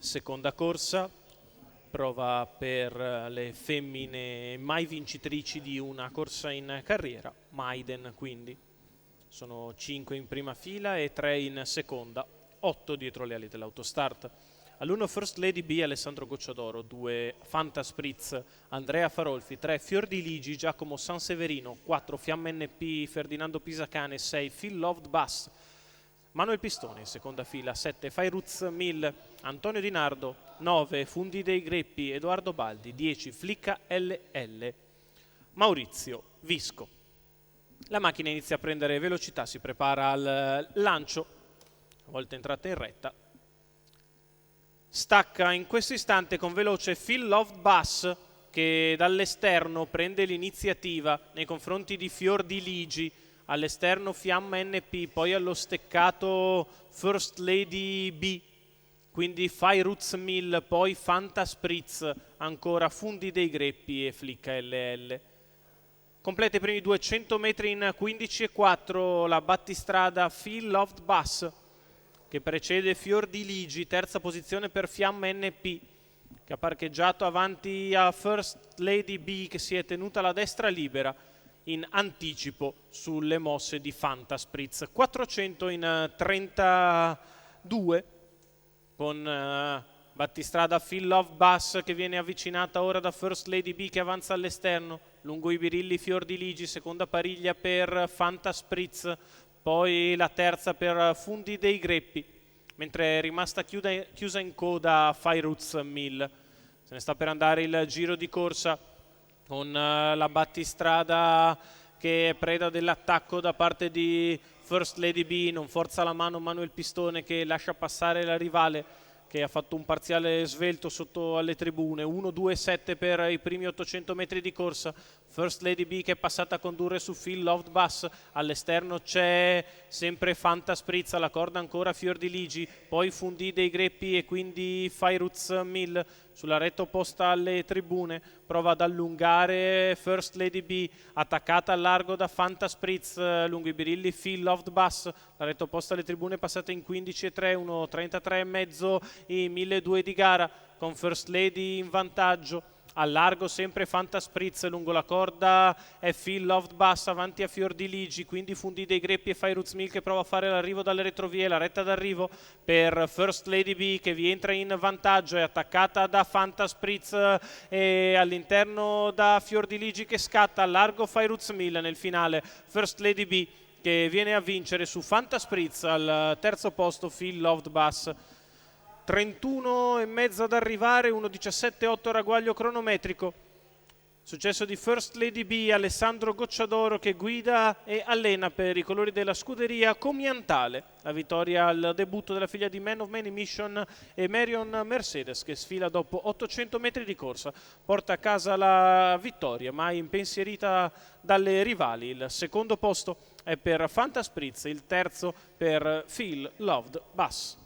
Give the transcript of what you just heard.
Seconda corsa, prova per le femmine mai vincitrici di una corsa in carriera, Maiden quindi. Sono 5 in prima fila e 3 in seconda, 8 dietro le ali dell'autostart. All'1 First Lady B Alessandro Gocciadoro, 2 Fanta Spritz Andrea Farolfi, 3 Fiordiligi Giacomo Sanseverino, 4 Fiamma NP Ferdinando Pisacane, 6 Phil Loved Bus Manuel Pistone in seconda fila, 7 Fairuz Mill Antonio Di Nardo, 9 Fundi dei Greppi Edoardo Baldi, 10 Flicca LL Maurizio Visco. La macchina inizia a prendere velocità, si prepara al lancio, una volta entrata in retta. Stacca in questo istante con veloce Phil Loved Bus che dall'esterno prende l'iniziativa nei confronti di Fiordiligi, all'esterno Fiamma NP, poi allo steccato First Lady B, quindi Fairuz Mill, poi Fanta Spritz, ancora Fundi dei Greppi e Flicca LL. Completa i primi 200 metri in 15,4 la battistrada Phil Loved Bus che precede Fiordiligi, terza posizione per Fiamma NP che ha parcheggiato avanti a First Lady B che si è tenuta alla destra libera in anticipo sulle mosse di Fanta Spritz. 400 in 32 con battistrada Phil Loved Bus che viene avvicinata ora da First Lady B che avanza all'esterno, lungo i birilli Fiordiligi, seconda pariglia per Fanta Spritz, poi la terza per Fundi dei Greppi, mentre è rimasta chiusa in coda Fairuz Mill. Se ne sta per andare il giro di corsa con la battistrada che è preda dell'attacco da parte di First Lady B, non forza la mano Manuel Pistone che lascia passare la rivale che ha fatto un parziale svelto sotto alle tribune. 1-2-7 per i primi 800 metri di corsa. First Lady B che è passata a condurre su Phil Loved Bus, all'esterno c'è sempre Fanta Spritz, alla corda ancora Fiordiligi, poi Fundi dei Greppi e quindi Fairuz Mill. Sulla retta opposta alle tribune prova ad allungare First Lady B, attaccata al largo da Fanta Spritz lungo i birilli Phil Loved Bus. La retta opposta alle tribune passata in 15,3, 1,33,5 i 1.200 di gara con First Lady in vantaggio. Al largo sempre Fanta Spritz, lungo la corda è Phil Loved Bus avanti a Fiordiligi, quindi Fundi dei Greppi e Fairuz Mill che prova a fare l'arrivo dalle retrovie, la retta d'arrivo per First Lady B che vi entra in vantaggio, è attaccata da Fanta Spritz e all'interno da Fiordiligi che scatta, al largo Fairuz Mill nel finale, First Lady B che viene a vincere su Fanta Spritz, al terzo posto Phil Loved Bus. 31,5 ad arrivare, 1,17,8 ragguaglio cronometrico. Successo di First Lady B, Alessandro Gocciadoro che guida e allena per i colori della scuderia Comiantale. La vittoria al debutto della figlia di Man of Many Mission e Marion Mercedes che sfila dopo 800 metri di corsa. Porta a casa la vittoria, ma impensierita dalle rivali. Il secondo posto è per Fanta Spritz, il terzo per Phil Loved Bus.